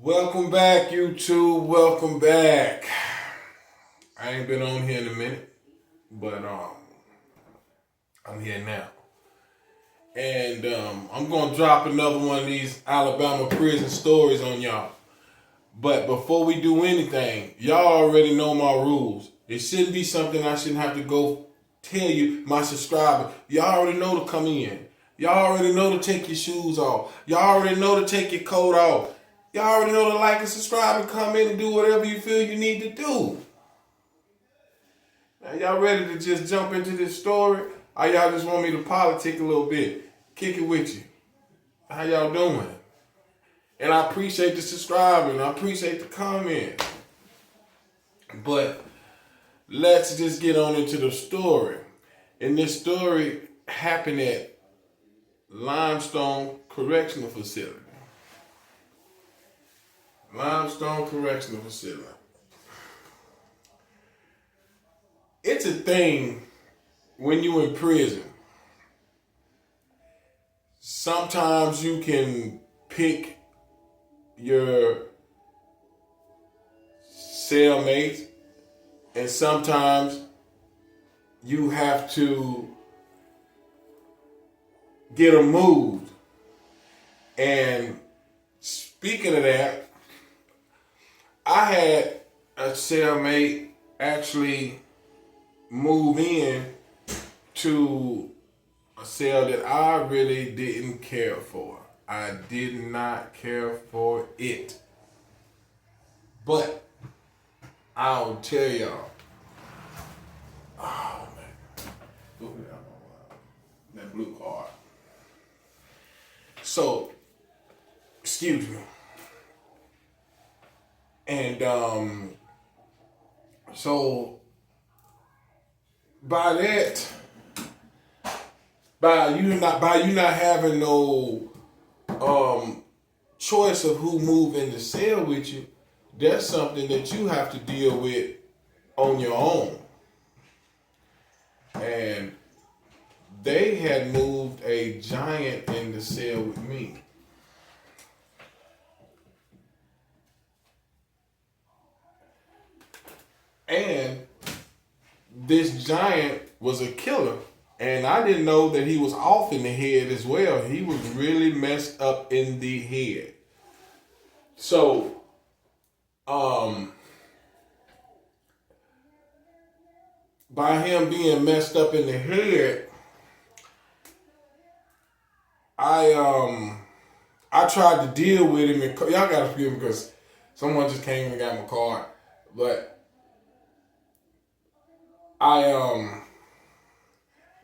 Welcome back, YouTube. Welcome back. I ain't been on here in a minute, but I'm here now. And I'm gonna drop another one of these Alabama prison stories on y'all. But before we do anything, y'all already know my rules. It shouldn't be something I shouldn't have to go tell you, my subscriber. Y'all already know to come in. Y'all already know to take your shoes off. Y'all already know to take your coat off. Y'all already know to like and subscribe and come in and do whatever you feel you need to do. Now y'all ready to just jump into this story? Or y'all just want me to politic a little bit? Kick it with you. How y'all doing? And I appreciate the subscribing. I appreciate the comment. But let's just get on into the story. And this story happened at Limestone Correctional Facility. Limestone Correctional Facility. It's a thing when you're in prison. Sometimes you can pick your cellmates, and sometimes you have to get them moved. And speaking of that, I had a cellmate actually move in to a cell that I really didn't care for. I did not care for it. But I'll tell y'all. Oh man. Look at that blue card. So, excuse me. And so by you not having no choice of who move in the cell with you, that's something that you have to deal with on your own. And they had moved a giant in the cell with me. And this giant was a killer. And I didn't know that he was off in the head as well. He was really messed up in the head. So, by him being messed up in the head, I tried to deal with him. And y'all gotta excuse me because someone just came and got my card. But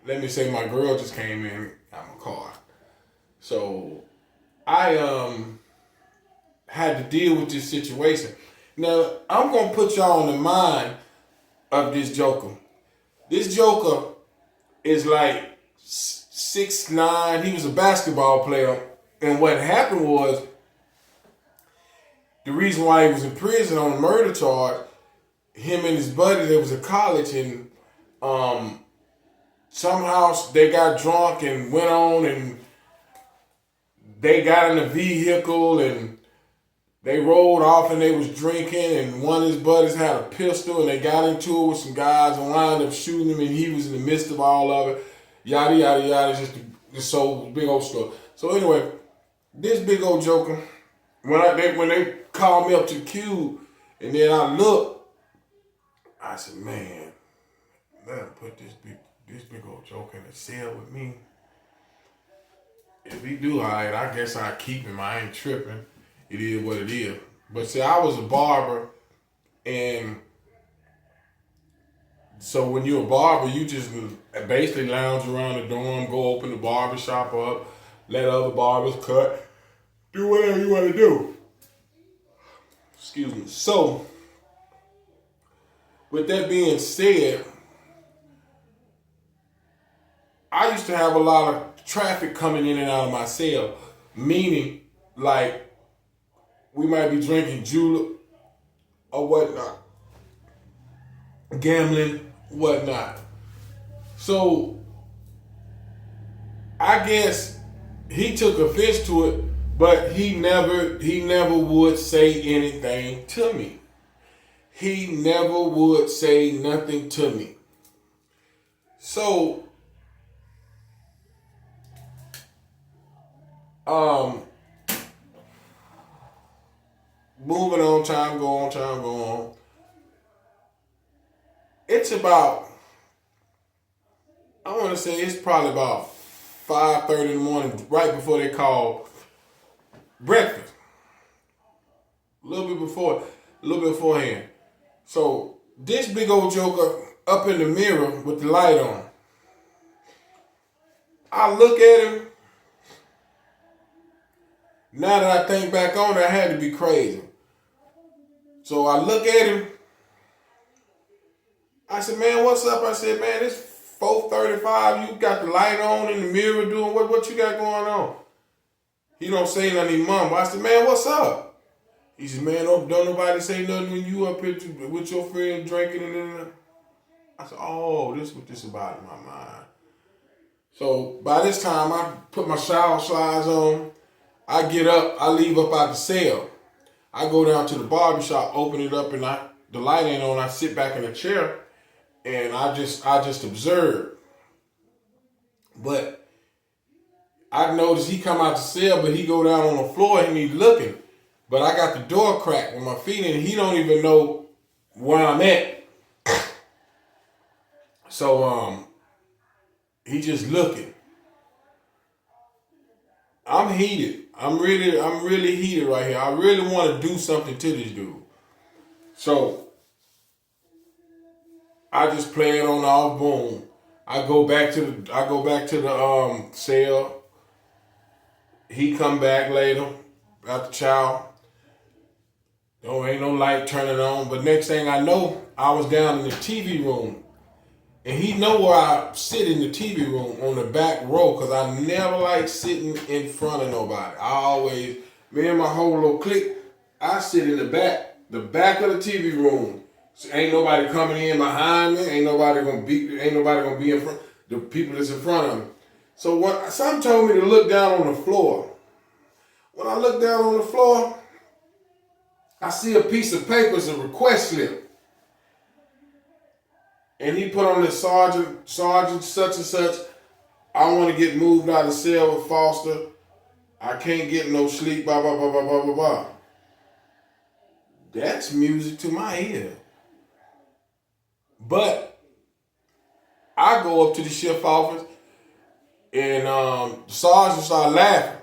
let me say my girl just came in and got my card. So I had to deal with this situation. Now I'm gonna put y'all in the mind of this joker. This joker is like 6'9". He was a basketball player. And what happened was, the reason why he was in prison on a murder charge, him and his buddy, there was a college, and somehow they got drunk and went on, and they got in a vehicle and they rolled off, and they was drinking, and one of his buddies had a pistol, and they got into it with some guys and wound up shooting him, and he was in the midst of all of it. Yada yada yada, just so big old story. So anyway, this big old joker, when they called me up to the cube, and then I looked, I said, man, let him put this big old joker in the cell with me. If he do all right, I guess I keep him. I ain't tripping. It is what it is. But see, I was a barber, and so when you're a barber, you just basically lounge around the dorm, go open the barber shop up, let other barbers cut, do whatever you want to do. Excuse me. So, with that being said, I used to have a lot of traffic coming in and out of my cell, meaning like we might be drinking julep or whatnot, gambling, whatnot. So I guess he took offense to it But he never would say anything to me. He never would say nothing to me. So, moving on, time go on. It's about, I want to say it's probably about 5:30 in the morning, right before they call breakfast. A little bit beforehand. So this big old joker up in the mirror with the light on. I look at him. Now that I think back on it, I had to be crazy. So I look at him. I said, man, what's up? I said, man, it's 4:35. You got the light on in the mirror doing what you got going on? He don't say nothing, he mumble. I said, man, what's up? He said, man, don't nobody say nothing when you up here with your friend drinking and I said, oh, this is what this about in my mind. So by this time, I put my shower slides on. I get up, I leave up out the cell. I go down to the barbershop, open it up, and the light ain't on. I sit back in the chair, and I just observe. But I noticed he come out the cell, but he go down on the floor and he looking. But I got the door cracked with my feet in, and he don't even know where I'm at. So he just looking. I'm heated. I'm really heated right here. I really want to do something to this dude. So I just play it on off, boom. I go back to the cell. He come back later after chow. Ain't no light turning on. But next thing I know, I was down in the TV room. And he know where I sit in the TV room on the back row, because I never like sitting in front of nobody. Me and my whole little clique, I sit in the back of the TV room. So ain't nobody coming in behind me. Ain't nobody gonna be in front. The people that's in front of me. So something told me to look down on the floor. When I look down on the floor, I see a piece of paper, it's a request slip. And he put on this sergeant such and such. I want to get moved out of the cell with Foster. I can't get no sleep, blah, blah, blah, blah, blah, blah, blah. That's music to my ear. But I go up to the shift office and the sergeant start laughing.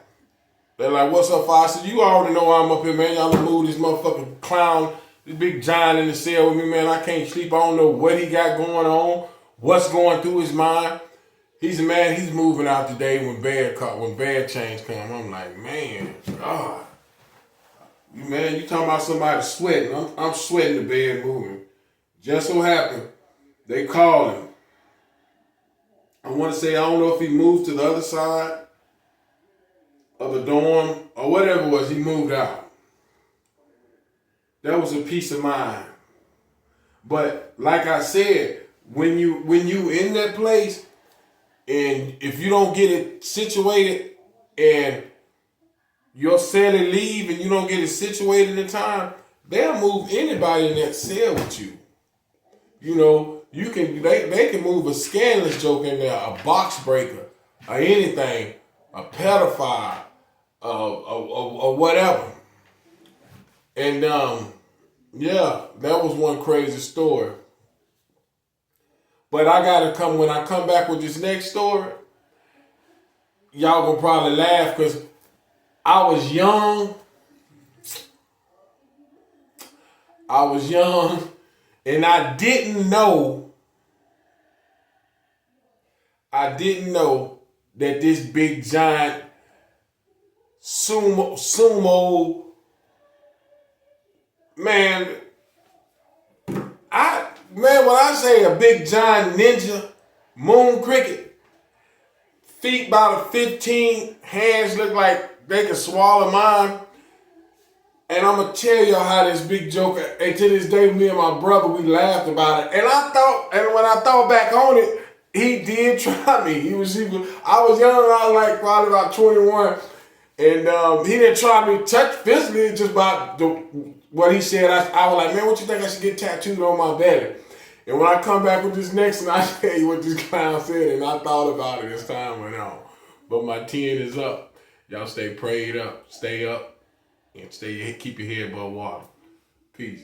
They're like, what's up, Foster? You already know I'm up here, man. Y'all done moved this motherfucking clown, this big giant in the cell with me, man. I can't sleep. I don't know what he got going on, what's going through his mind. He's moving out today when bad change come. I'm like, man, God. Man, you talking about somebody sweating. I'm sweating the bed moving. Just so happened, they called him. I want to say, I don't know if he moved to the other side of the dorm or whatever it was, he moved out. That was a peace of mind. But like I said, when you in that place, and if you don't get it situated and your cellie leave and you don't get it situated in time, they'll move anybody in that cell with you. You know, they can move a scandalous joke in there, a box breaker, or anything, a pedophile, or whatever. And yeah, that was one crazy story. But when I come back with this next story, y'all gonna probably laugh because I was young. And I didn't know that this big giant sumo man, when I say a big giant ninja, moon cricket, feet about 15, hands look like they can swallow mine. And I'm going to tell y'all how this big joker, and to this day, me and my brother, we laughed about it. And when I thought back on it, he did try me. I was young, I was like probably about 21. And he didn't try to touch physically, just about what he said. I was like, man, what you think I should get tattooed on my belly? And when I come back with this next one, I tell you what this clown said, and I thought about it as time went on. But my 10 is up. Y'all stay prayed up, stay up, and keep your head above water. Peace.